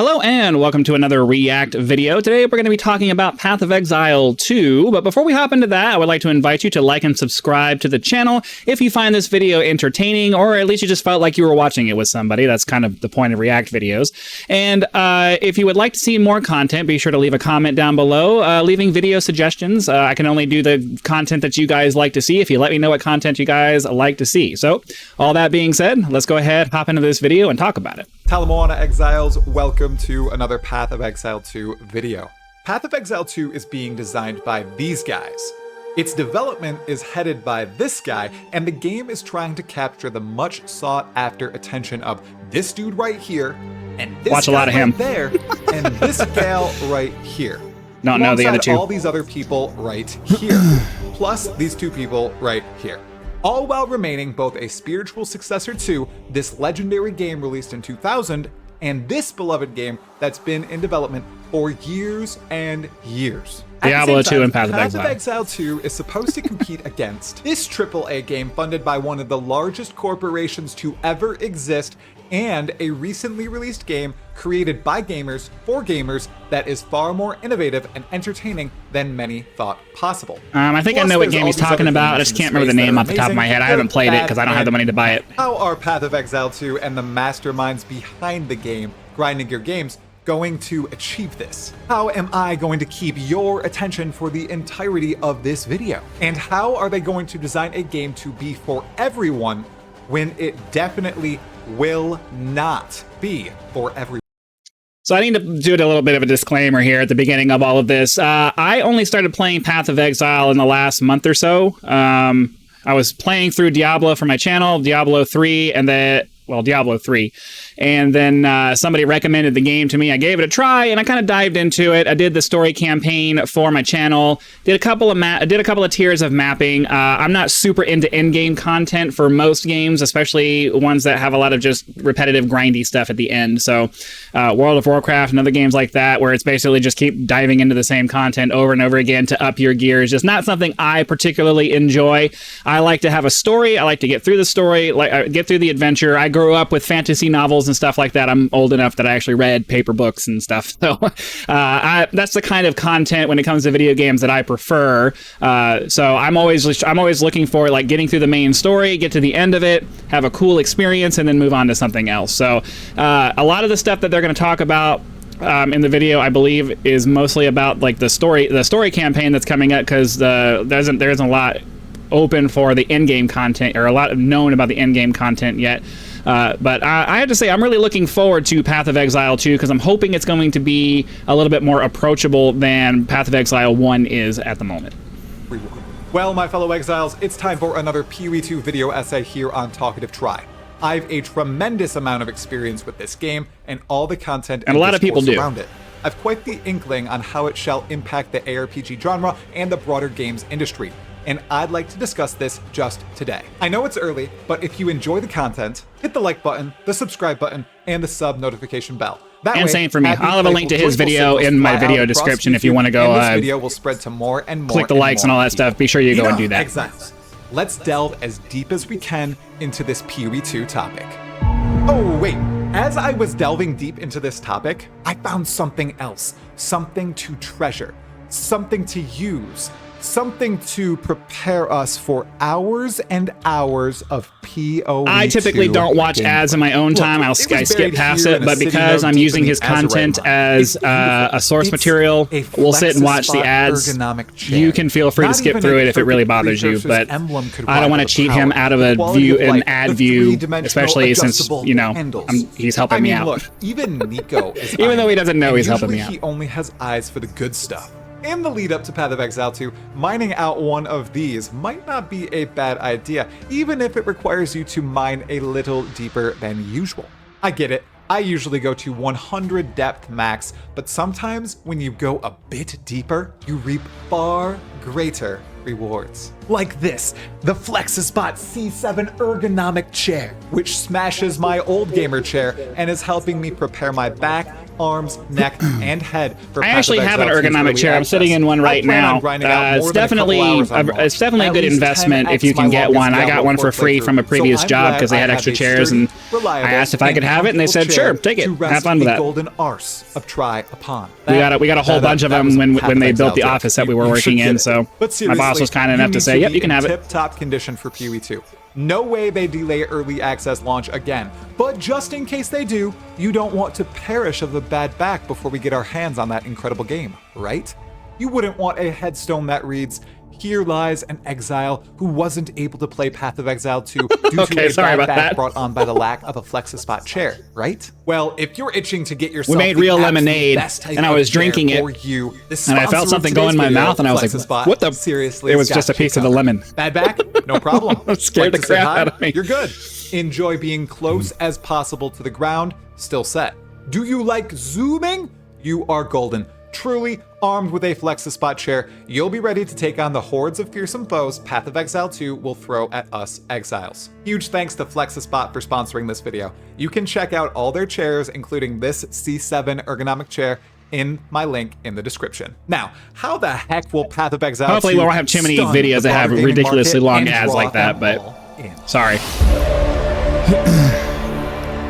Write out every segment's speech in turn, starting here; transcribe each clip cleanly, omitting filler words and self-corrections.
Hello and welcome to another React video. Today we're going to be talking about Path of Exile 2, but before we hop into that, I would like to invite you to like and subscribe to the channel if you find this video entertaining, or at least you just felt like you were watching it with somebody. That's kind of the point of React videos. And if you would like to see more content, be sure to leave a comment down below, leaving video suggestions. I can only do the content that you guys like to see if you let me know what content you guys like to see. So all that being said, let's go ahead, hop into this video and talk about it. Talamoana Exiles, welcome to another Path of Exile 2 video. Path of Exile 2 is being designed by these guys. Its development is headed by this guy, and the game is trying to capture the much sought after attention of this dude right here, and this Watch a guy lot of him. right there, and this gal right here. Don't know the other two. All these other people right here, plus these two people right here. All while remaining both a spiritual successor to this legendary game released in 2000 and this beloved game that's been in development for years and years. Diablo 2 and Path of Exile. Exile. Path of Exile 2 is supposed to compete against this AAA game funded by one of the largest corporations to ever exist, and a recently released game created by gamers for gamers that is far more innovative and entertaining than many thought possible. I think I know what game he's talking about. I just can't remember the name off the top of my head. I haven't played it because I don't have the money to buy it. How are Path of Exile 2 and the masterminds behind the game, grinding your games, going to achieve this? How am I going to keep your attention for the entirety of this video? And how are they going to design a game to be for everyone when it definitely will not be for everyone? So I need to do a little bit of a disclaimer here at the beginning of all of this. I only started playing Path of Exile in the last month or so. I was playing through Diablo for my channel, Diablo 3, and then, well, Diablo 3. And then somebody recommended the game to me. I gave it a try, and I kind of dived into it. I did the story campaign for my channel. Did a couple of tiers of mapping. I'm not super into in-game content for most games, especially ones that have a lot of just repetitive, grindy stuff at the end. So World of Warcraft and other games like that, where it's basically just keep diving into the same content over and over again to up your gear, is just not something I particularly enjoy. I like to have a story. I like to get through the story, get through the adventure. I grew up with fantasy novels and stuff like that. I'm old enough that I actually read paper books and stuff. So that's the kind of content when it comes to video games that I prefer. So I'm always looking for like getting through the main story, get to the end of it, have a cool experience, and then move on to something else. So a lot of the stuff that they're going to talk about in the video, I believe, is mostly about like the story campaign that's coming up, because there isn't a lot open for the in-game content, or a lot known about the in-game content yet. But I have to say, I'm really looking forward to Path of Exile 2, because I'm hoping it's going to be a little bit more approachable than Path of Exile 1 is at the moment. Well, my fellow exiles, it's time for another PoE2 video essay here on Talkative Try. I've a tremendous amount of experience with this game and all the content and a lot of people do around it. I've quite the inkling on how it shall impact the ARPG genre and the broader games industry, and I'd like to discuss this just today. I know it's early, but if you enjoy the content, hit the like button, the subscribe button, and the sub notification bell. That and way, same for me. I'll have a link to his video in my video description if you want to go this video will spread to more and more click the likes and all that stuff. Be sure you go and do that. Exiles, let's delve as deep as we can into this PoE2 topic. Oh, wait. As I was delving deep into this topic, I found something else. Something to treasure. Something to use. Something to prepare us for hours and hours of PoE2. I typically don't watch ads in my own time. I skip past it, but because I'm using his content as a source material, we'll sit and watch the ads. You can feel free to skip through it if it really bothers you, but I don't want to cheat him out of an ad view, especially since, you know, he's helping me out. Look, even Nico is even though he doesn't know he's helping me out. He only has eyes for the good stuff. In the lead up to Path of Exile 2, mining out one of these might not be a bad idea, even if it requires you to mine a little deeper than usual. I get it. I usually go to 100 depth max, but sometimes when you go a bit deeper, you reap far greater rewards. Like this, the FlexiSpot C7 ergonomic chair, which smashes my old gamer chair and is helping me prepare my back arms, neck, and head. For I Path actually of have an Exile 2's ergonomic early chair. I'm access. sitting in one I right plan on now. grinding out more It's than a couple hours on launch. it's definitely a At good least investment 10x if you can my get longest one. I got Diablo one 4 for free playthrough. from a previous So I'm job glad because they I had have extra a chairs, sturdy, and I reliable, asked if I could have it, and they said, comfortable "Sure, take it. chair to Have rest fun with the that." golden arse of try upon. We got a whole bunch of them when they built the office that we were working in. So But my boss was kind enough to say, "Yep, you can have it." Tip-top condition for PoE2. No way they delay early access launch again. But just in case they do, you don't want to perish of a bad back before we get our hands on that incredible game, right? You wouldn't want a headstone that reads, "Here lies an exile who wasn't able to play Path of Exile 2 due Okay, to a sorry bad about back that. brought on by the lack of a Flex-a-Spot chair," right? Well, if you're itching to get yourself We made the real absolute lemonade, best type and I of was chair drinking it, for you, the and I felt sponsor of something go in today's my video, mouth, and I was like, Flex-a-Spot, "What the?" Seriously, It was got just a you piece of the covered. lemon. Bad back? No problem. Scared Like the to say crap hi? out of me. You're good. Enjoy being close as possible to the ground, still set. Do you like zooming? You are golden. Truly, armed with a Flex-a-Spot chair, you'll be ready to take on the hordes of fearsome foes Path of Exile 2 will throw at us exiles. Huge thanks to Flex-a-Spot for sponsoring this video. You can check out all their chairs, including this C7 ergonomic chair, in my link in the description. Now, how the heck will Path of Exile 2 Hopefully we won't have too many stun videos the that have broader gaming ridiculously market long and ads draw like that, them but all in? sorry.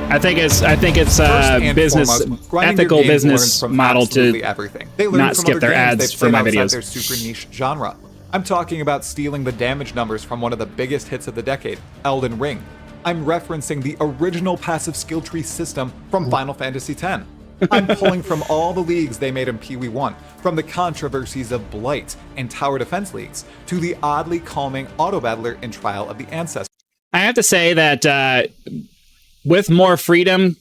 I think it's First and business foremost, grinding ethical your game learns business from model absolutely to everything. They learn not from skip other their games ads they've for played my outside videos. their super niche genre. I'm talking about stealing the damage numbers from one of the biggest hits of the decade, Elden Ring. I'm referencing the original passive skill tree system from Final Fantasy X. I'm pulling from all the leagues they made in PoE 1, from the controversies of Blight and Tower Defense leagues, to the oddly calming auto-battler in Trial of the Ancestors. I have to say that with more freedom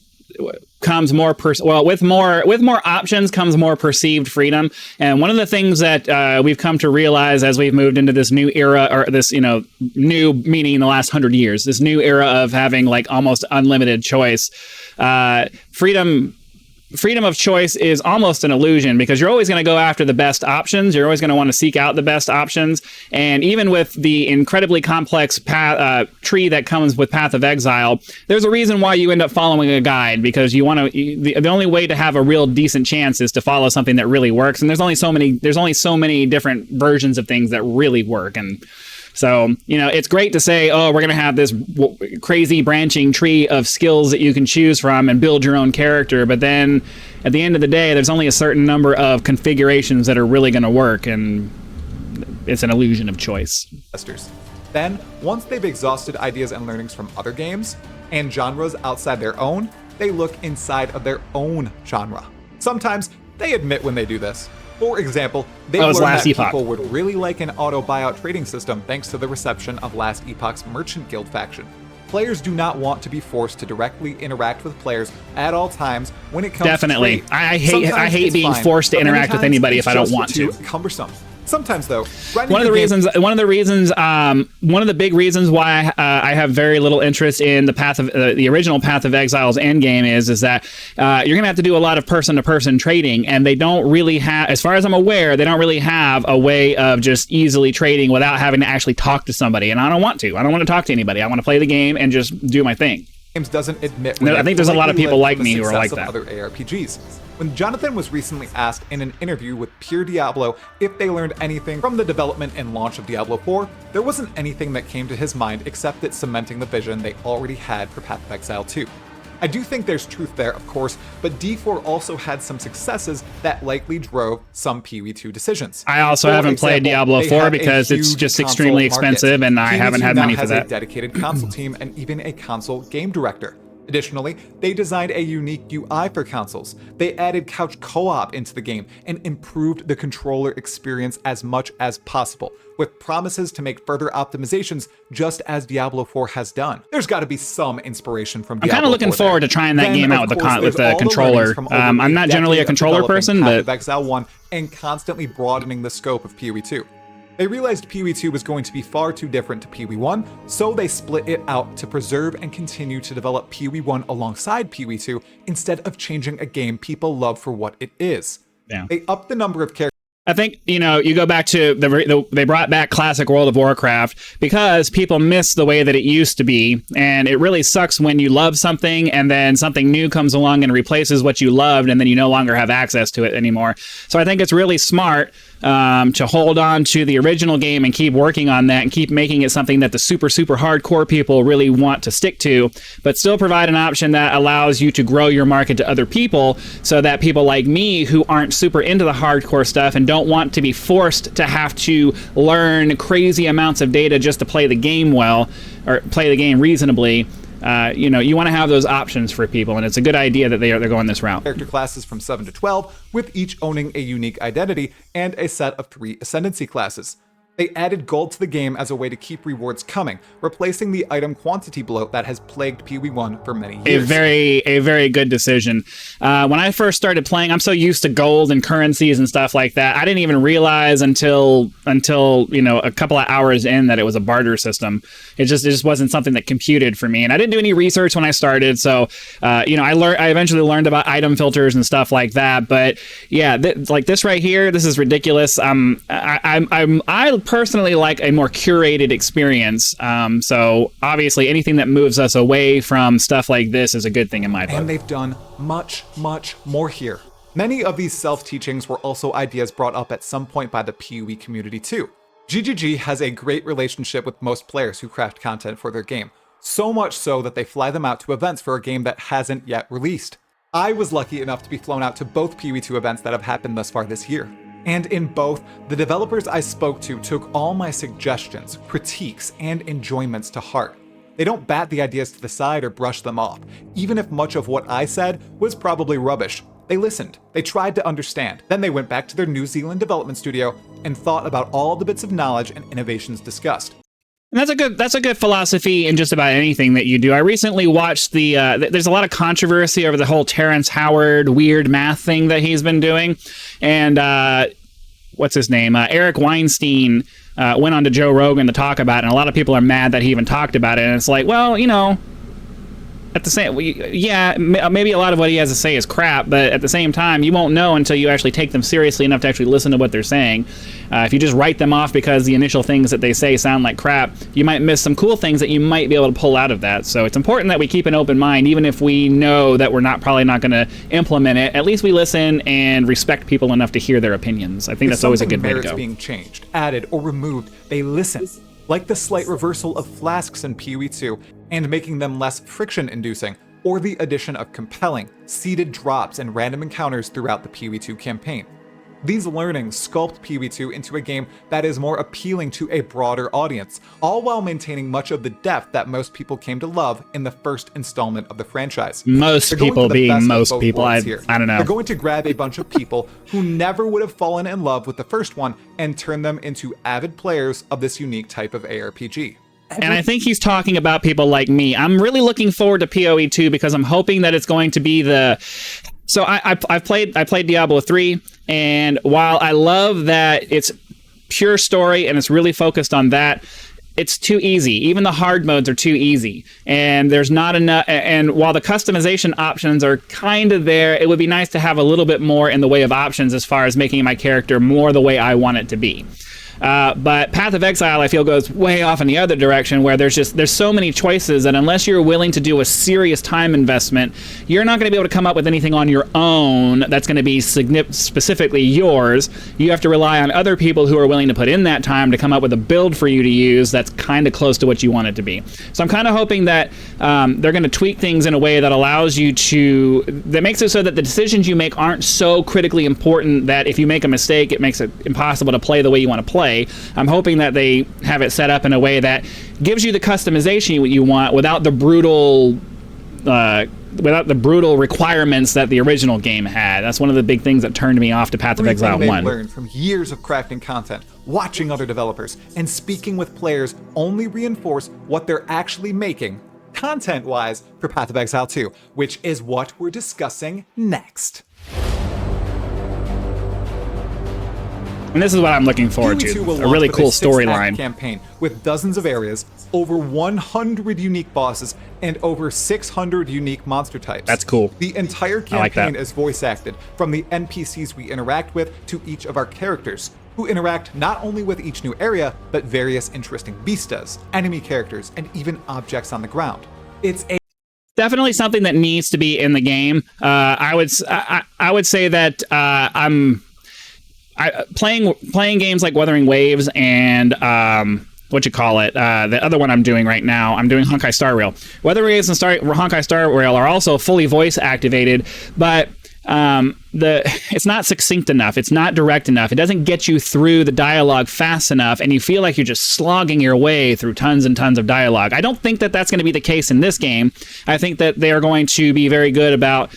comes more with more options comes more perceived freedom. And one of the things that we've come to realize as we've moved into this new era, or this, new meaning in the last 100 years, this new era of having like almost unlimited choice, freedom of choice is almost an illusion, because you're always going to go after the best options. You're always going to want to seek out the best options. And even with the incredibly complex tree that comes with Path of Exile, there's a reason why you end up following a guide, because you want to. The only way to have a real decent chance is to follow something that really works. And there's only so many different versions of things that really work. And so, it's great to say, oh, we're going to have this crazy branching tree of skills that you can choose from and build your own character. But then at the end of the day, there's only a certain number of configurations that are really going to work. And it's an illusion of choice. Then, once they've exhausted ideas and learnings from other games and genres outside their own, they look inside of their own genre. Sometimes they admit when they do this. For example, they learned that people would really like an auto buyout trading system thanks to the reception of Last Epoch's Merchant Guild faction. Players do not want to be forced to directly interact with players at all times when it comes to trade. I hate being forced to interact with anybody if I don't want to. Cumbersome. Sometimes, though, one of the big reasons why I have very little interest in the original Path of Exile's endgame is that you're gonna have to do a lot of person-to-person trading, and they don't really have, as far as I'm aware, they don't really have a way of just easily trading without having to actually talk to somebody. And I don't want to. I don't want to talk to anybody. I want to play the game and just do my thing. Games doesn't admit. I think there's a lot of people like me who are like that. Other ARPGs. When Jonathan was recently asked in an interview with Pure Diablo if they learned anything from the development and launch of Diablo 4, there wasn't anything that came to his mind except it cementing the vision they already had for Path of Exile 2. I do think there's truth there, of course, but D4 also had some successes that likely drove some PoE 2 decisions. I also haven't played Diablo 4 because it's just extremely expensive, and I haven't had money for that. PoE 2 now has a dedicated console team and even a console game director. Additionally, they designed a unique UI for consoles. They added couch co-op into the game and improved the controller experience as much as possible, with promises to make further optimizations just as Diablo 4 has done. There's got to be some inspiration from Diablo 4. I'm kind of looking forward to trying that game out with the controller. I'm not generally a controller person, but Path of Exile 1 and constantly broadening the scope of PoE 2. They realized PoE 2 was going to be far too different to PoE 1, so they split it out to preserve and continue to develop PoE 1 alongside PoE 2 instead of changing a game people love for what it is. Yeah. They upped the number of characters I think, you go back to they brought back classic World of Warcraft because people miss the way that it used to be. And it really sucks when you love something and then something new comes along and replaces what you loved, and then you no longer have access to it anymore. So I think it's really smart to hold on to the original game and keep working on that and keep making it something that the super, super hardcore people really want to stick to, but still provide an option that allows you to grow your market to other people, so that people like me who aren't super into the hardcore stuff and don't want to be forced to have to learn crazy amounts of data just to play the game well, or play the game reasonably. You want to have those options for people, and it's a good idea that they're going this route. Character classes from 7 to 12, with each owning a unique identity and a set of 3 ascendancy classes. They added gold to the game as a way to keep rewards coming, replacing the item quantity bloat that has plagued PoE1 for many years. A very good decision. When I first started playing, I'm so used to gold and currencies and stuff like that. I didn't even realize until a couple of hours in that it was a barter system. It just wasn't something that computed for me, and I didn't do any research when I started. So I eventually learned about item filters and stuff like that. But yeah, like this right here, this is ridiculous. I personally like a more curated experience. So obviously anything that moves us away from stuff like this is a good thing in my book. And they've done much, much more here. Many of these self-teachings were also ideas brought up at some point by the PoE community too. GGG has a great relationship with most players who craft content for their game, so much so that they fly them out to events for a game that hasn't yet released. I was lucky enough to be flown out to both PoE2 events that have happened thus far this year. And in both, the developers I spoke to took all my suggestions, critiques, and enjoyments to heart. They don't bat the ideas to the side or brush them off, even if much of what I said was probably rubbish. They listened, they tried to understand, then they went back to their New Zealand development studio and thought about all the bits of knowledge and innovations discussed. And that's a good philosophy in just about anything that you do. I recently watched there's a lot of controversy over the whole Terrence Howard weird math thing that he's been doing. And what's his name? Eric Weinstein went on to Joe Rogan to talk about it. And a lot of people are mad that he even talked about it. And it's like, well, at the same, yeah, maybe a lot of what he has to say is crap, but at the same time, you won't know until you actually take them seriously enough to actually listen to what they're saying. If you just write them off because the initial things that they say sound like crap, you might miss some cool things that you might be able to pull out of that. So it's important that we keep an open mind, even if we know that we're probably not going to implement it. At least we listen and respect people enough to hear their opinions. I think that's always a good way to go. Being changed, added, or removed, they listen. Like the slight reversal of flasks in PoE2 and making them less friction-inducing, or the addition of compelling, seeded drops and random encounters throughout the PoE2 campaign. These learnings sculpt PoE2 into a game that is more appealing to a broader audience, all while maintaining much of the depth that most people came to love in the first installment of the franchise. Most people being most people, I don't know. They're going to grab a bunch of people who never would have fallen in love with the first one and turn them into avid players of this unique type of ARPG. And I think he's talking about people like me. I'm really looking forward to PoE 2 because I'm hoping that it's going to be the... So I played Diablo 3, and while I love that it's pure story and it's really focused on that, it's too easy. Even the hard modes are too easy, and there's not enough. And while the customization options are kind of there, it would be nice to have a little bit more in the way of options as far as making my character more the way I want it to be. But Path of Exile, I feel, goes way off in the other direction, where there's so many choices that unless you're willing to do a serious time investment, you're not going to be able to come up with anything on your own that's going to be specifically yours. You have to rely on other people who are willing to put in that time to come up with a build for you to use that's kind of close to what you want it to be. So I'm kind of hoping that they're going to tweak things in a way that allows you that makes it so that the decisions you make aren't so critically important that if you make a mistake, it makes it impossible to play the way you want to play. I'm hoping that they have it set up in a way that gives you the customization you want without the brutal requirements that the original game had. That's one of the big things that turned me off to Path of Exile 1. Learned from years of crafting content, watching other developers, and speaking with players only reinforce what they're actually making, content-wise, for Path of Exile 2, which is what we're discussing next. And this is what I'm looking forward to, a really cool storyline. Campaign with dozens of areas, over 100 unique bosses, and over 600 unique monster types. That's cool. The entire I like campaign that. is voice acted, from the NPCs we interact with to each of our characters, who interact not only with each new area, but various interesting beastas, enemy characters, and even objects on the ground. It's a Definitely something that needs to be in the game. I would say that I'm playing games like Wuthering Waves and the other one I'm doing right now. I'm doing Honkai Star Rail. Wuthering Waves and Honkai Star Rail are also fully voice activated, but it's not succinct enough. It's not direct enough. It doesn't get you through the dialogue fast enough, and you feel like you're just slogging your way through tons and tons of dialogue. I don't think that that's going to be the case in this game. I think that they are going to be very good about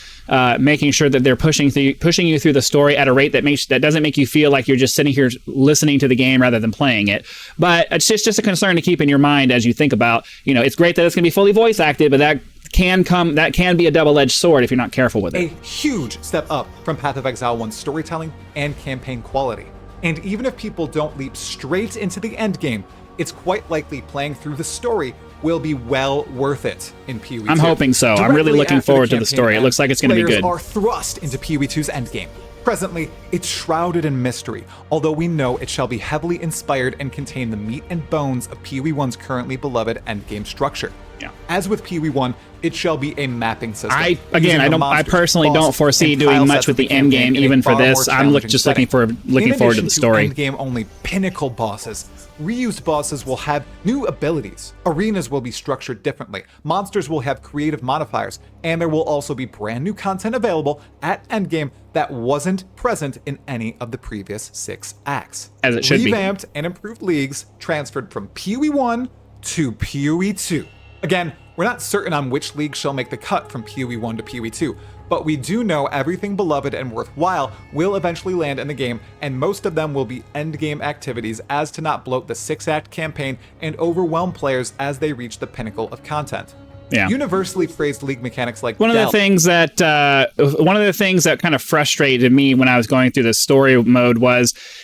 making sure that they're pushing you through the story at a rate that doesn't make you feel like you're just sitting here listening to the game rather than playing it. But it's just a concern to keep in your mind as you think about, it's great that it's going to be fully voice acted, but that can be a double-edged sword if you're not careful with it. A huge step up from Path of Exile 1's storytelling and campaign quality. And even if people don't leap straight into the end game, it's quite likely playing through the story will be well worth it in PoE 2. I'm hoping so. I'm really looking forward to the story. It looks like it's going to be good. Players are thrust into PoE 2's endgame. Presently, it's shrouded in mystery, although we know it shall be heavily inspired and contain the meat and bones of PoE 1's currently beloved endgame structure. Yeah. As with PoE 1, it shall be a mapping system. I personally don't foresee doing much with the end game, even for this. I'm just looking forward to the story. End game only pinnacle bosses. Reused bosses will have new abilities. Arenas will be structured differently. Monsters will have creative modifiers, and there will also be brand new content available at endgame that wasn't present in any of the previous 6 acts. As it should be. Revamped and improved leagues transferred from PoE 1 to PoE 2. Again, we're not certain on which league shall make the cut from PoE 1 to PoE 2, but we do know everything beloved and worthwhile will eventually land in the game, and most of them will be endgame activities as to not bloat the 6-act campaign and overwhelm players as they reach the pinnacle of content. Yeah. Universally praised league mechanics like one of the things that kind of frustrated me when I was going through the story mode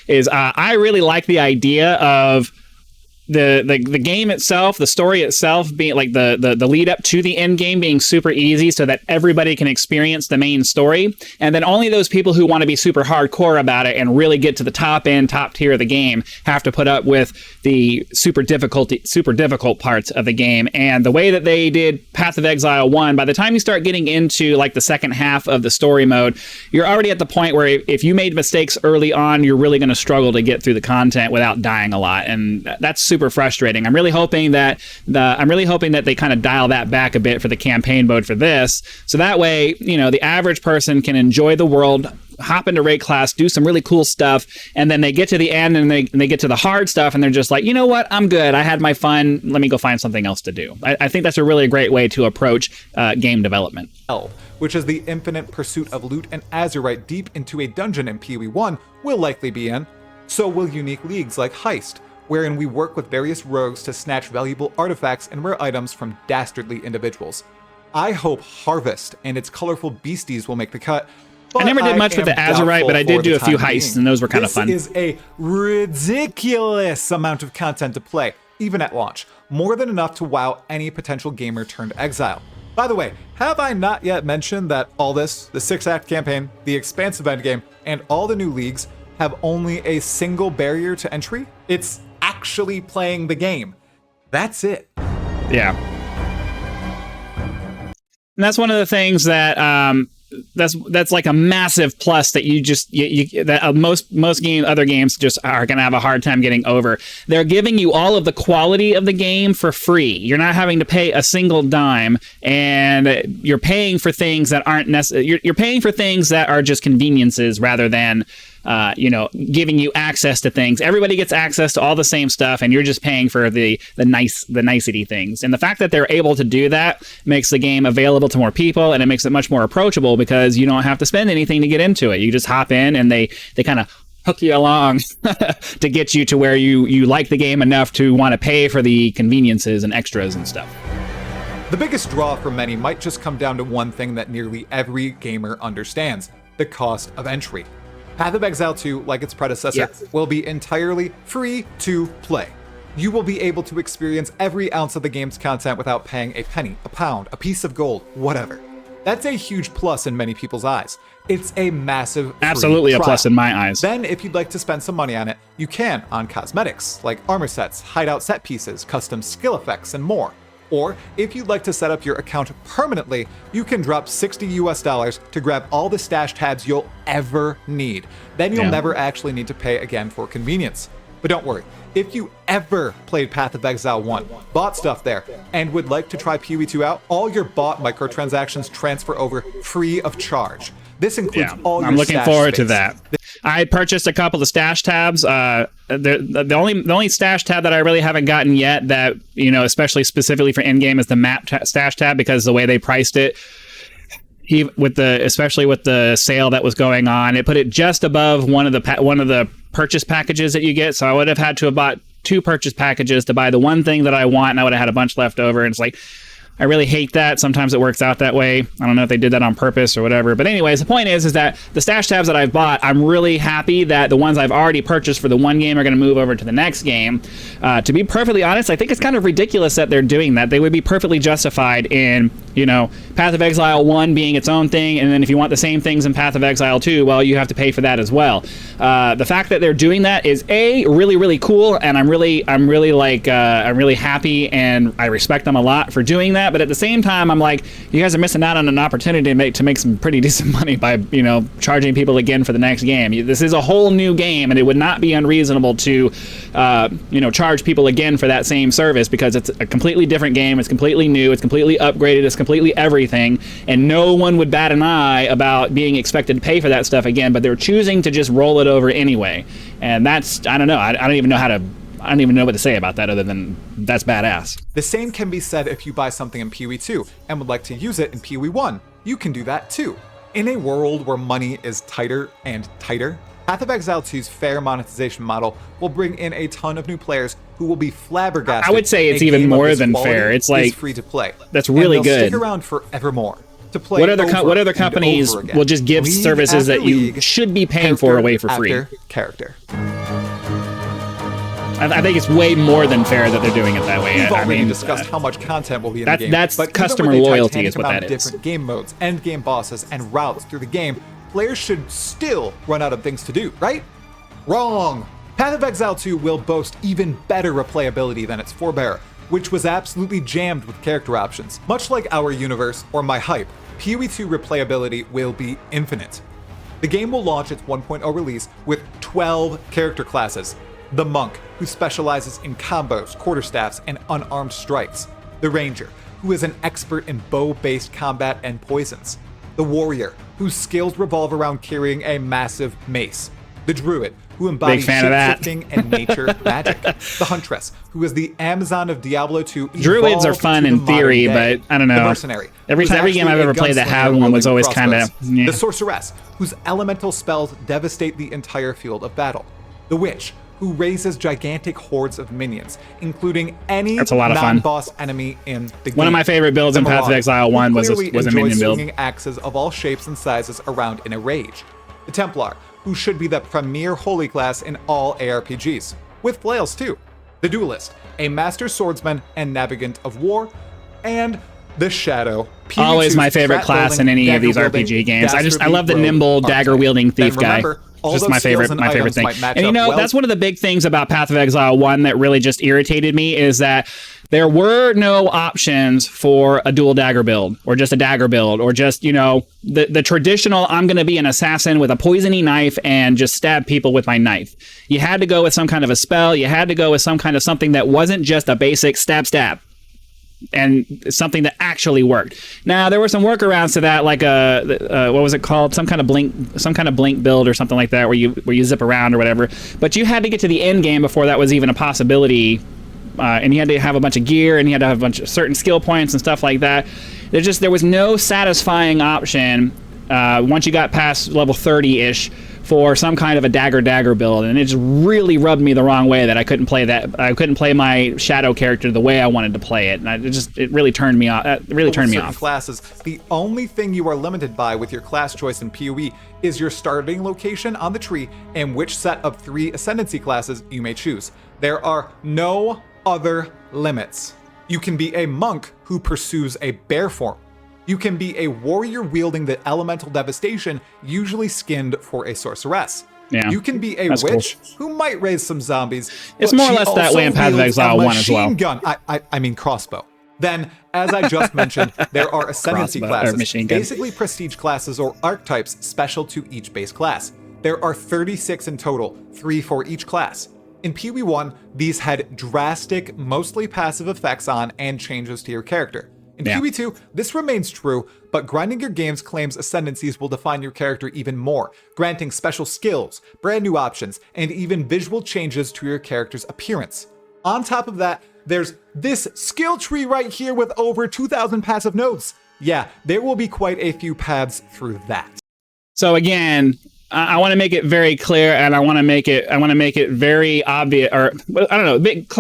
is I really like the idea of the game itself, the story itself being like the lead up to the end game being super easy so that everybody can experience the main story. And then only those people who want to be super hardcore about it and really get to the top tier of the game have to put up with the super difficult parts of the game. And the way that they did Path of Exile 1, by the time you start getting into like the second half of the story mode, you're already at the point where if you made mistakes early on, you're really going to struggle to get through the content without dying a lot. And that's super frustrating. I'm really hoping that they kind of dial that back a bit for the campaign mode for this, so that way, the average person can enjoy the world, hop into raid class, do some really cool stuff, and then they get to the end and they get to the hard stuff and they're just like, you know what, I'm good. I had my fun. Let me go find something else to do. I think that's a really great way to approach game development. Which is the infinite pursuit of loot and azurite deep into a dungeon in PoE 1 will likely be in. So will unique leagues like Heist, wherein we work with various rogues to snatch valuable artifacts and rare items from dastardly individuals. I hope Harvest and its colorful beasties will make the cut. I never did much with the Azurite, but I did do a few heists, and those were kind of fun. This is a ridiculous amount of content to play, even at launch. More than enough to wow any potential gamer turned exile. By the way, have I not yet mentioned that all this, the 6-act campaign, the expansive endgame, and all the new leagues have only a single barrier to entry? It's actually playing the game. That's it. Yeah. And that's one of the things that that's like a massive plus that other games just are going to have a hard time getting over. They're giving you all of the quality of the game for free. You're not having to pay a single dime, and you're paying for things that aren't necessary. You're paying for things that are just conveniences rather than giving you access to things. Everybody gets access to all the same stuff, and you're just paying for the nicety things. And the fact that they're able to do that makes the game available to more people, and it makes it much more approachable because you don't have to spend anything to get into it. You just hop in, and they kind of hook you along to get you to where you like the game enough to want to pay for the conveniences and extras and stuff. The biggest draw for many might just come down to one thing that nearly every gamer understands: the cost of entry. Path of Exile 2, like its predecessor, will be entirely free to play. You will be able to experience every ounce of the game's content without paying a penny, a pound, a piece of gold, whatever. That's a huge plus in many people's eyes. It's a massive Absolutely free a plus trial. in my eyes. Then, if you'd like to spend some money on it, you can on cosmetics, like armor sets, hideout set pieces, custom skill effects, and more. Or, if you'd like to set up your account permanently, you can drop $60 US to grab all the stash tabs you'll ever need. Then you'll never actually need to pay again for convenience. But don't worry, if you ever played Path of Exile 1, bought stuff there, and would like to try PoE 2 out, all your bought microtransactions transfer over free of charge. This includes all your I'm looking stash forward space. to that. I purchased a couple of stash tabs. The only stash tab that I really haven't gotten yet that, especially specifically for in-game is the map stash tab, because the way they priced it, especially with the sale that was going on, it put it just above one of the purchase packages that you get. So I would have had to have bought 2 purchase packages to buy the one thing that I want, and I would have had a bunch left over. And it's like, I really hate that. Sometimes it works out that way. I don't know if they did that on purpose or whatever. But anyways, the point is that the stash tabs that I've bought, I'm really happy that the ones I've already purchased for the one game are going to move over to the next game. To be perfectly honest, I think it's kind of ridiculous that they're doing that. They would be perfectly justified in, Path of Exile 1 being its own thing, and then if you want the same things in Path of Exile 2, well, you have to pay for that as well. The fact that they're doing that is really, really cool, and I'm really happy, and I respect them a lot for doing that. But at the same time, I'm like, you guys are missing out on an opportunity to make some pretty decent money by charging people again for the next game. This is a whole new game, and it would not be unreasonable to charge people again for that same service, because it's a completely different game. It's completely new. It's completely upgraded. It's completely everything, and no one would bat an eye about being expected to pay for that stuff again. But they're choosing to just roll it over anyway, and that's, I don't know. I don't even know what to say about that other than that's badass. The same can be said if you buy something in PoE 2 and would like to use it in PoE 1. You can do that too. In a world where money is tighter and tighter, Path of Exile 2's fair monetization model will bring in a ton of new players who will be flabbergasted. I would say it's even more than fair. It's like free to play. That's really and they'll good. Stick around forevermore. To play what other companies will just give services that you should be paying for away for free? Character. I think it's way more than fair that they're doing it that way. We've already discussed how much content will be in the game. That's but customer loyalty is what that is. Different game modes, end game bosses, and routes through the game, players should still run out of things to do, right? Wrong! Path of Exile 2 will boast even better replayability than its forebear, which was absolutely jammed with character options. Much like our universe or my hype, PoE 2 replayability will be infinite. The game will launch its 1.0 release with 12 character classes. The Monk, who specializes in combos, quarterstaffs, and unarmed strikes. The Ranger, who is an expert in bow-based combat and poisons. The Warrior, whose skills revolve around carrying a massive mace. The Druid, who embodies shape-shifting and nature magic. The Huntress, who is the Amazon of Diablo 2. Druids are fun in theory, but I don't know. The Mercenary. Every game I've ever played that had one was always kind of... Yeah. The Sorceress, whose elemental spells devastate the entire field of battle. The Witch, who raises gigantic hordes of minions, including any non-boss enemy in the game. One of my favorite builds in Path of Exile 1 was a minion build. Swinging axes of all shapes and sizes around in a rage. The Templar, who should be the premier holy class in all ARPGs, with flails too. The Duelist, a master swordsman and navigant of war, and the Shadow. Always my favorite class in any of these RPG games. I love the nimble dagger-wielding thief guy. Just my favorite thing. And that's one of the big things about Path of Exile 1 that really just irritated me, is that there were no options for a dual dagger build, or just a dagger build, or just, the traditional, I'm going to be an assassin with a poisony knife and just stab people with my knife. You had to go with some kind of a spell. You had to go with some kind of something that wasn't just a basic stab. And something that actually worked. Now, there were some workarounds to that, like what was it called? Some kind of blink build or something like that, where you zip around or whatever. But you had to get to the end game before that was even a possibility, and you had to have a bunch of gear, and you had to have a bunch of certain skill points and stuff like that. There was no satisfying option once you got past level 30-ish for some kind of a dagger build, and it just really rubbed me the wrong way that I couldn't play my shadow character the way I wanted to play it, and it really turned me off. It really turned me off. Classes, the only thing you are limited by with your class choice in PoE is your starting location on the tree and which set of 3 ascendancy classes you may choose. There are no other limits. You can be a monk who pursues a bear form. You can be a warrior wielding the elemental devastation, usually skinned for a sorceress. Yeah, you can be a witch who might raise some zombies. It's more or less that way in Path of Exile 1 as well. Gun. I mean crossbow. Then, as I just mentioned, there are ascendancy classes, basically prestige classes or archetypes special to each base class. There are 36 in total, 3 for each class. In PoE 1, these had drastic, mostly passive effects on and changes to your character. In PoE 2, this remains true, but Grinding Your Games claims ascendancies will define your character even more, granting special skills, brand new options, and even visual changes to your character's appearance. On top of that, there's this skill tree right here with over 2,000 passive nodes. Yeah, there will be quite a few paths through that. So again, I want to make it very clear, and I want to make it very obvious, or I don't know,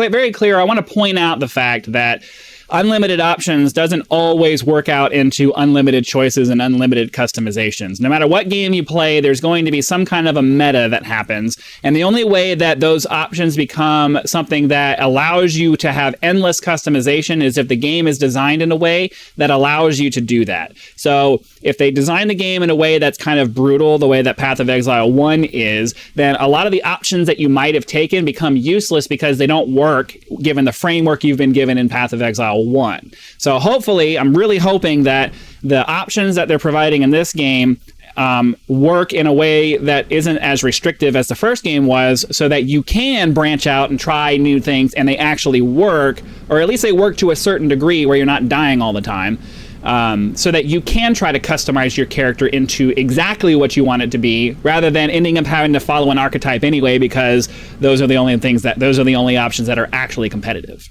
very clear. I want to point out the fact that unlimited options doesn't always work out into unlimited choices and unlimited customizations. No matter what game you play, there's going to be some kind of a meta that happens. And the only way that those options become something that allows you to have endless customization is if the game is designed in a way that allows you to do that. So if they design the game in a way that's kind of brutal, the way that Path of Exile 1 is, then a lot of the options that you might have taken become useless because they don't work given the framework you've been given in Path of Exile 1. So hopefully, I'm really hoping that the options that they're providing in this game work in a way that isn't as restrictive as the first game was, so that you can branch out and try new things and they actually work, or at least they work to a certain degree where you're not dying all the time. So that you can try to customize your character into exactly what you want it to be, rather than ending up having to follow an archetype anyway, because those are the only options that are actually competitive.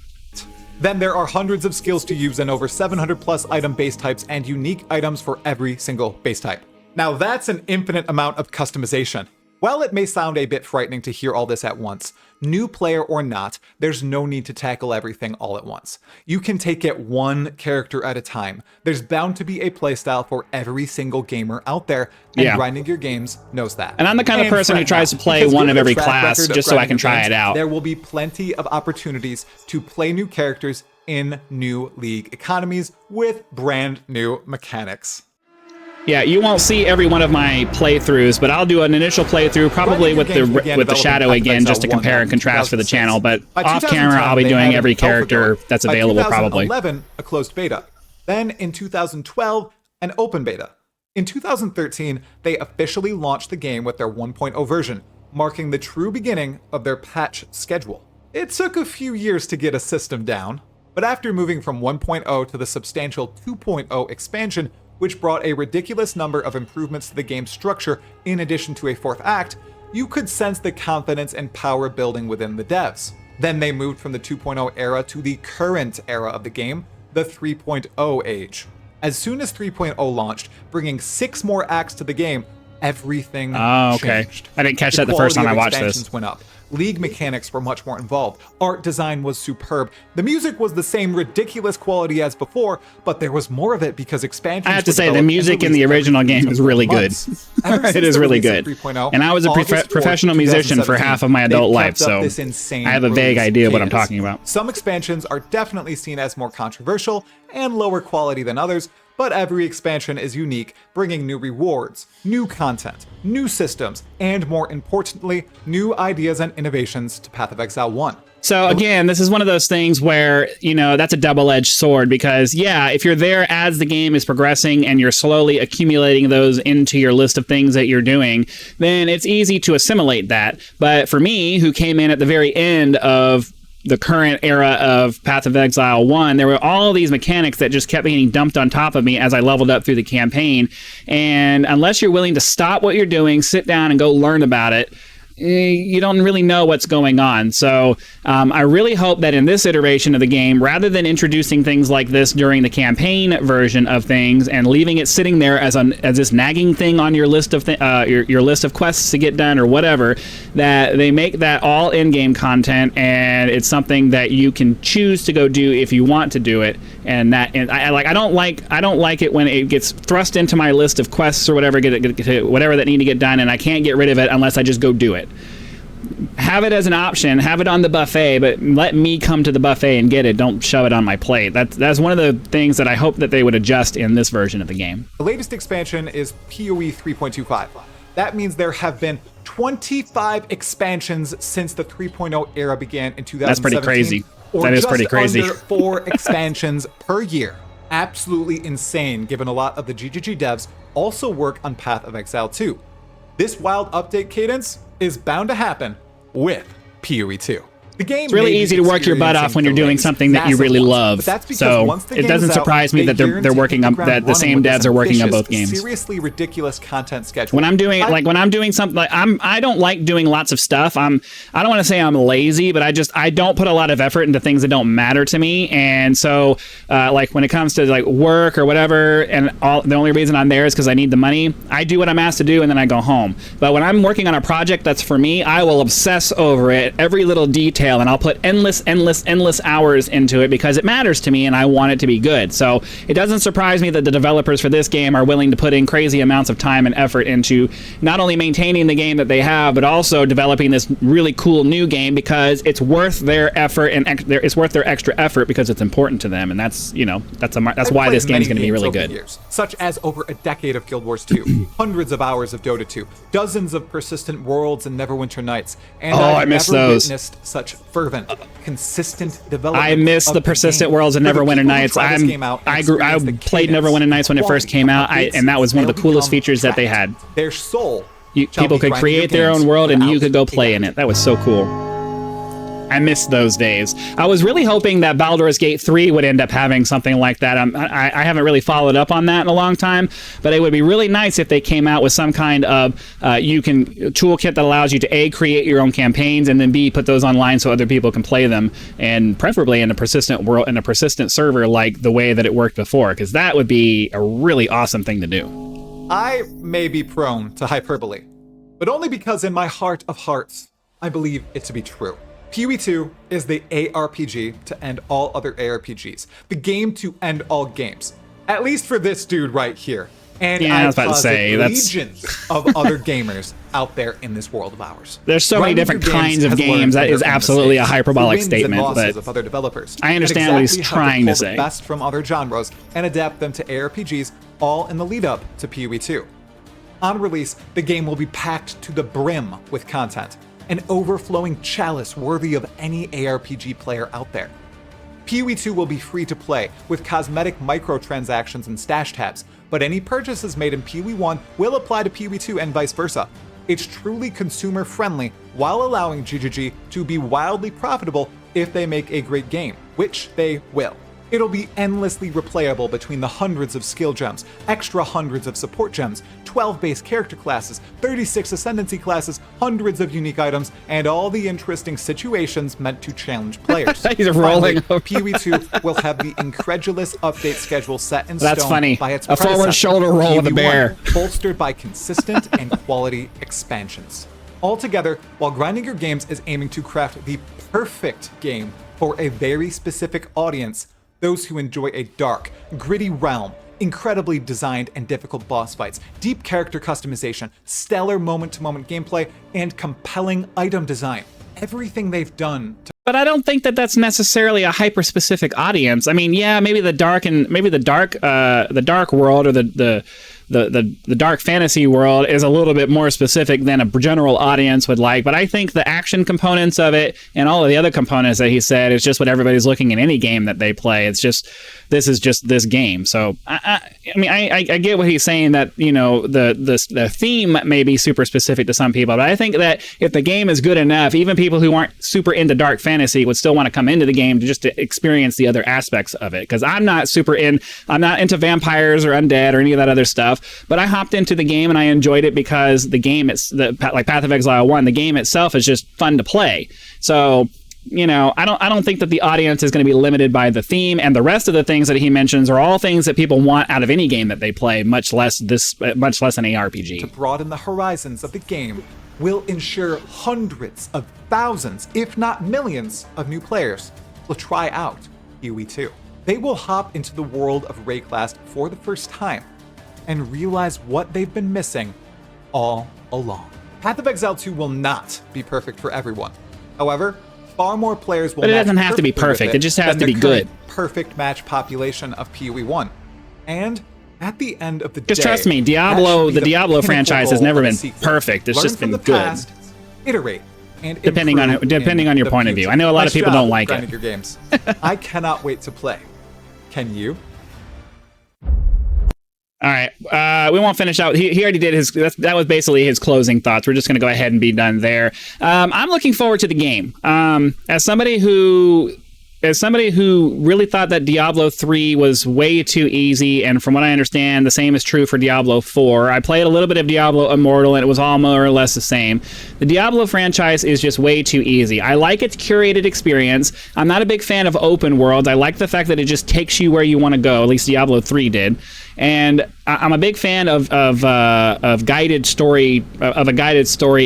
Then there are hundreds of skills to use and over 700 plus item base types and unique items for every single base type. Now that's an infinite amount of customization. While it may sound a bit frightening to hear all this at once, new player or not, there's no need to tackle everything all at once. You can take it one character at a time. There's bound to be a playstyle for every single gamer out there, and Grinding Your Games knows that. And I'm the kind of person who tries to play one of every class just so I can try it out. There will be plenty of opportunities to play new characters in new league economies with brand new mechanics. Yeah, you won't see every one of my playthroughs, but I'll do an initial playthrough, probably with the shadow again, just to compare and contrast for the channel. But off camera, I'll be doing every character that's available, probably. By 2011, a closed beta. Then in 2012, an open beta. In 2013, they officially launched the game with their 1.0 version, marking the true beginning of their patch schedule. It took a few years to get a system down, but after moving from 1.0 to the substantial 2.0 expansion, which brought a ridiculous number of improvements to the game's structure in addition to a fourth act, you could sense the confidence and power building within the devs. Then they moved from the 2.0 era to the current era of the game, the 3.0 age. As soon as 3.0 launched, bringing 6 more acts to the game, everything changed. I didn't catch that the first time I watched this. Went up. League mechanics were much more involved. Art design was superb. The music was the same ridiculous quality as before, but there was more of it because expansions. I have to say, the music in the original game is really good. It is really good. And I was a professional musician for half of my adult life, so I have a vague idea of what I'm talking about. Some expansions are definitely seen as more controversial and lower quality than others, but every expansion is unique, bringing new rewards, new content, new systems, and more importantly, new ideas and innovations to Path of Exile 1. So again, this is one of those things where, that's a double-edged sword, because if you're there as the game is progressing and you're slowly accumulating those into your list of things that you're doing, then it's easy to assimilate that. But for me, who came in at the very end of the current era of Path of Exile 1, there were all these mechanics that just kept getting dumped on top of me as I leveled up through the campaign. And unless you're willing to stop what you're doing, sit down and go learn about it, you don't really know what's going on. So I really hope that in this iteration of the game, rather than introducing things like this during the campaign version of things and leaving it sitting there as this nagging thing on your list of your list of quests to get done or whatever, that they make that all in-game content, and it's something that you can choose to go do if you want to do it. And I don't like it when it gets thrust into my list of quests or whatever, whatever that need to get done, and I can't get rid of it unless I just go do it. Have it as an option, have it on the buffet, but let me come to the buffet and get it. Don't shove it on my plate. That's one of the things that I hope that they would adjust in this version of the game. The latest expansion is PoE 3.25. That means there have been 25 expansions since the 3.0 era began in 2017. That's pretty crazy. That is pretty crazy. Under 4 expansions per year. Absolutely insane, given a lot of the GGG devs also work on Path of Exile 2. This wild update cadence is bound to happen with PoE 2. The game it's really easy to work your butt off when you're doing something that you really love. So it doesn't surprise me that they're working on that. The same devs are working on both games. Seriously ridiculous content schedule. When I'm doing something, like I don't like doing lots of stuff. I don't want to say I'm lazy, but I don't put a lot of effort into things that don't matter to me. And so like when it comes to like work or whatever, and the only reason I'm there is because I need the money. I do what I'm asked to do and then I go home. But when I'm working on a project that's for me, I will obsess over it, every little detail. And I'll put endless hours into it because it matters to me and I want it to be good. So it doesn't surprise me that the developers for this game are willing to put in crazy amounts of time and effort into not only maintaining the game that they have, but also developing this really cool new game because it's worth their effort and it's worth their extra effort because it's important to them. And that's why this game is going to be really good. Years, such as over a decade of Guild Wars 2, hundreds of hours of Dota 2, dozens of persistent worlds and Neverwinter Nights, and I miss those. Witnessed such fervent, consistent development. I miss the persistent worlds and Neverwinter Nights. I played Neverwinter Nights when it first came out, and that was one of the coolest features that they had. Their soul. People could create their own world, and you could go play in it. That was so cool. I missed those days. I was really hoping that Baldur's Gate 3 would end up having something like that. I haven't really followed up on that in a long time, but it would be really nice if they came out with some kind of toolkit that allows you to A, create your own campaigns, and then B, put those online so other people can play them, and preferably in a persistent world, in a persistent server like the way that it worked before, because that would be a really awesome thing to do. I may be prone to hyperbole, but only because in my heart of hearts, I believe it to be true. PoE 2 is the ARPG to end all other ARPGs, the game to end all games. At least for this dude right here. And yeah, I was about to say, legions of other gamers out there in this world of ours. There's so many different kinds of games. That is absolutely a hyperbolic statement, but of other developers. I understand what he's trying to say. The best from other genres and adapt them to ARPGs, all in the lead up to PoE 2. On release, the game will be packed to the brim with content, an overflowing chalice worthy of any ARPG player out there. PoE 2 will be free to play with cosmetic microtransactions and stash tabs, but any purchases made in PoE 1 will apply to PoE 2 and vice versa. It's truly consumer friendly while allowing GGG to be wildly profitable if they make a great game, which they will. It'll be endlessly replayable between the hundreds of skill gems, extra hundreds of support gems, 12 base character classes, 36 ascendancy classes, hundreds of unique items, and all the interesting situations meant to challenge players. He's rolling. PoE 2 will have the incredulous update schedule set in That's stone funny. by its A forward shoulder roll with a bear. Bolstered by consistent and quality expansions. Altogether, while Grinding Your Games is aiming to craft the perfect game for a very specific audience, those who enjoy a dark, gritty realm, incredibly designed and difficult boss fights, deep character customization, stellar moment-to-moment gameplay, and compelling item design. Everything they've done to But I don't think that that's necessarily a hyper-specific audience. I mean, yeah, maybe the dark world or the dark fantasy world is a little bit more specific than a general audience would like. But I think the action components of it and all of the other components that he said is just what everybody's looking in any game that they play. It's just this is just this game. So I get what he's saying, that the theme may be super specific to some people, but I think that if the game is good enough, even people who aren't super into dark fantasy would still want to come into the game to experience the other aspects of it. Because I'm not into vampires or undead or any of that other stuff. stuff. But I hopped into the game and I enjoyed it because the game, like Path of Exile 1, the game itself is just fun to play. So, you know, I don't think that the audience is going to be limited by the theme, and the rest of the things that he mentions are all things that people want out of any game that they play, much less an ARPG. To broaden the horizons of the game will ensure hundreds of thousands, if not millions, of new players will try out PoE 2. They will hop into the world of Rayclast for the first time and realize what they've been missing all along. Path of Exile 2 will not be perfect for everyone. However, far more players will. But it doesn't have to be perfect. It just has to be good. Perfect match population of PoE 1, and at the end of the day, just trust me, the Diablo franchise has never been perfect. It's just been good. Past, iterate, and depending on your point of view. I know a lot of people don't like it. Your games. I cannot wait to play. Can you? All right, we won't finish out. He already did his. That was basically his closing thoughts. We're just going to go ahead and be done there. I'm looking forward to the game. As somebody who really thought that Diablo 3 was way too easy, and from what I understand, the same is true for Diablo 4. I played a little bit of Diablo Immortal, and it was all more or less the same. The Diablo franchise is just way too easy. I like its curated experience. I'm not a big fan of open worlds. I like the fact that it just takes you where you want to go. At least Diablo 3 did. And I'm a big fan of a guided story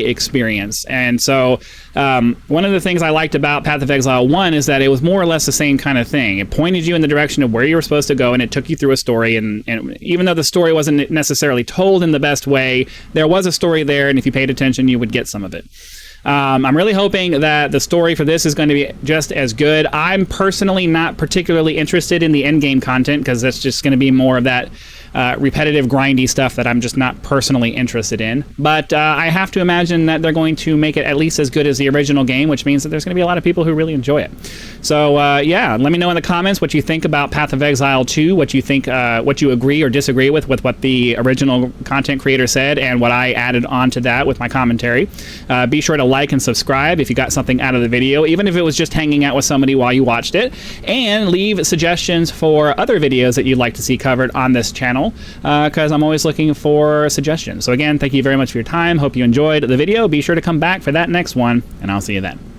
experience. And so one of the things I liked about Path of Exile 1 is that it was more or less the same kind of thing. It pointed you in the direction of where you were supposed to go, and it took you through a story. And even though the story wasn't necessarily told in the best way, there was a story there, and if you paid attention, you would get some of it. I'm really hoping that the story for this is going to be just as good. I'm personally not particularly interested in the endgame content because that's just going to be more of that repetitive, grindy stuff that I'm just not personally interested in. But I have to imagine that they're going to make it at least as good as the original game, which means that there's going to be a lot of people who really enjoy it. So yeah, let me know in the comments what you think about Path of Exile 2, what you think, what you agree or disagree with what the original content creator said and what I added onto that with my commentary. Be sure to like and subscribe if you got something out of the video, even if it was just hanging out with somebody while you watched it, and leave suggestions for other videos that you'd like to see covered on this channel, because I'm always looking for suggestions. So again, thank you very much for your time. Hope you enjoyed the video. Be sure to come back for that next one, and I'll see you then.